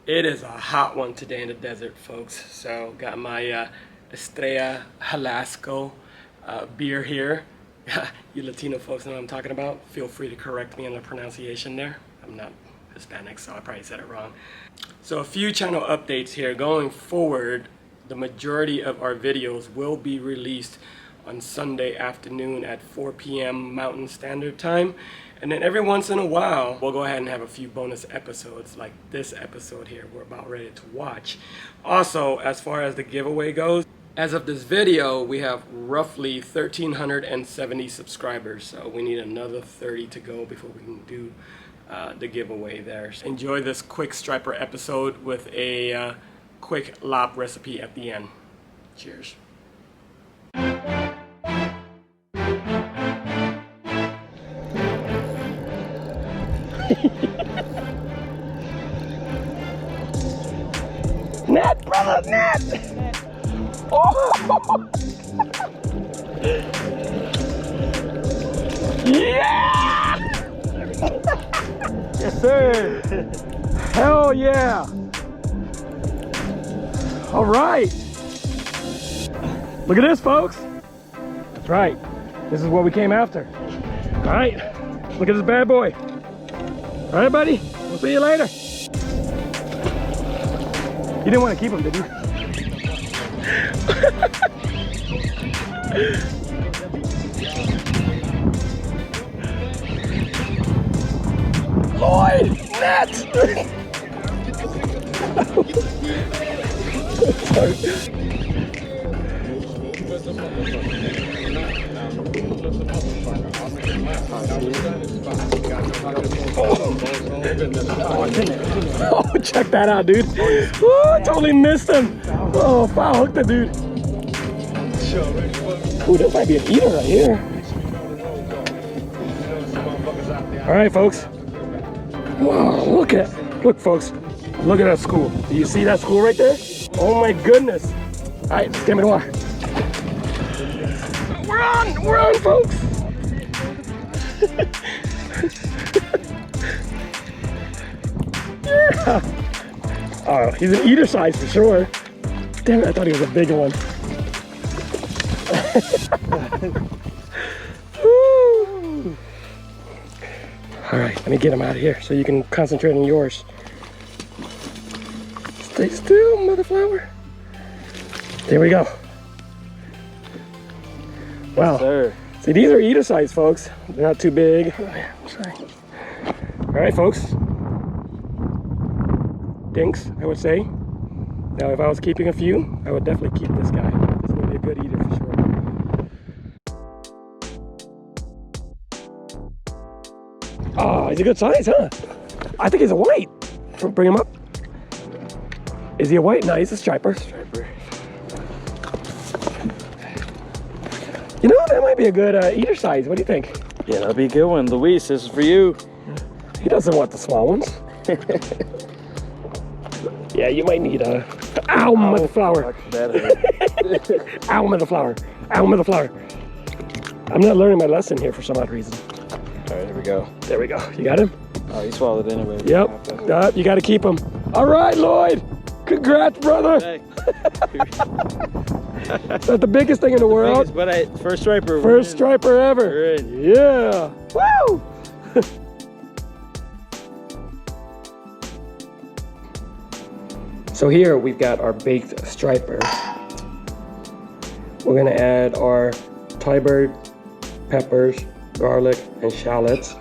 It is a hot one today in the desert, folks. So got my Estrella Jalisco beer here. You Latino folks know what I'm talking about. Feel free to correct me on the pronunciation there. I'm not Hispanic, so I probably said it wrong. So a few channel updates here. Going forward, the majority of our videos will be released on Sunday afternoon at 4 p.m. Mountain Standard Time. And then every once in a while, we'll go ahead and have a few bonus episodes like this episode here we're about ready to watch. Also, as far as the giveaway goes, as of this video, we have roughly 1,370 subscribers. So we need another 30 to go before we can do the giveaway there. Enjoy this quick striper episode with a quick Larb recipe at the end. Cheers. Net, brother, net! Oh! Yeah! Yes, sir! Hell yeah! All right! Look at this, folks! That's right. This is what we came after. All right, look at this bad boy. All right, buddy, we'll see you later. You didn't want to keep him, did you? Lloyd! Net! Oh, check that out, dude. Oh, totally missed him. Oh, foul hooked the dude. Ooh, that might be an eater right here. All right, folks. Whoa, look, folks. Look at that school. Do you see that school right there? Oh my goodness. All right, stand me the water. We're on, folks. Yeah. Oh, he's an eater size for sure. Damn it, I thought he was a bigger one. All right, let me get him out of here so you can concentrate on yours. Stay still, mother flower. There we go. Wow. Yes, sir. See, these are eater size, folks. They're not too big. Oh, yeah, I'm sorry. All right, folks. Dinks, I would say. Now, if I was keeping a few, I would definitely keep this guy. This would be a good eater for sure. Oh, he's a good size, huh? I think he's a white. Bring him up. Is he a white? No, he's a striper. You know, that might be a good eater size. What do you think? Yeah, that'll be a good one. Luis, this is for you. He doesn't want the small ones. Yeah, you might need a... Ow, mother flower. Ow, mother flower. Ow, mother flower. I'm not learning my lesson here for some odd reason. All right, here we go. There we go. You got him? Oh, he swallowed it anyway. Yep. You got to keep him. All right, Lloyd. Congrats, brother. Hey. Is that the biggest thing in the world? First striper. First striper ever. We're in. Yeah. Woo! So here we've got our baked striper. We're gonna add our Thai bird, peppers, garlic, and shallots.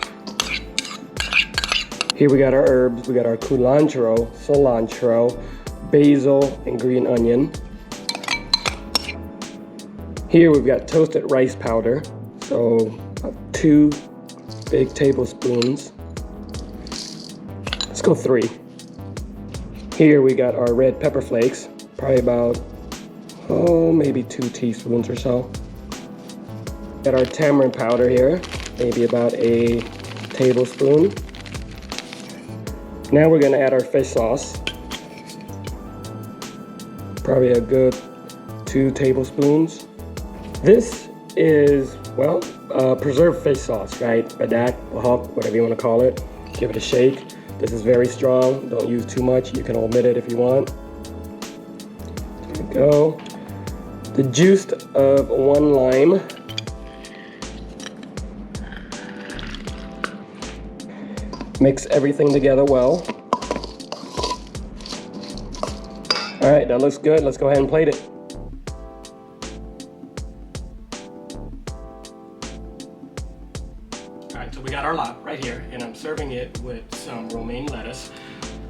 Here we got our herbs. We got our cilantro, basil, and green onion. Here we've got toasted rice powder, so about 2 big tablespoons. Let's go 3. Here we got our red pepper flakes, probably about, maybe 2 teaspoons or so. Got our tamarind powder here, maybe about a tablespoon. Now we're gonna add our fish sauce, probably a good 2 tablespoons. This is, preserved fish sauce, right? Badak, whatever you want to call it. Give it a shake. This is very strong. Don't use too much. You can omit it if you want. There we go. The juice of 1 lime. Mix everything together well. All right, that looks good. Let's go ahead and plate it. All right, so we got our lot right here, and I'm serving it with some romaine lettuce.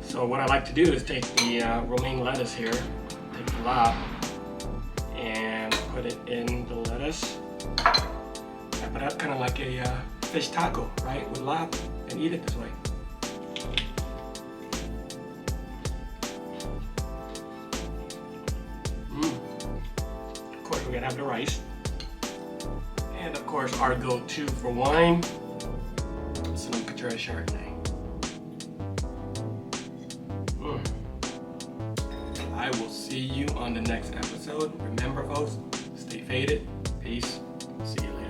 So what I like to do is take the romaine lettuce here, take the lot, and put it in the lettuce. Wrap it up kind of like a fish taco, right, with lap, and eat it this way. Of course, we're gonna have the rice, and of course, our go-to for wine, some Couture Chardonnay. I will see you on the next episode. Remember, folks, stay faded. Peace. See you later.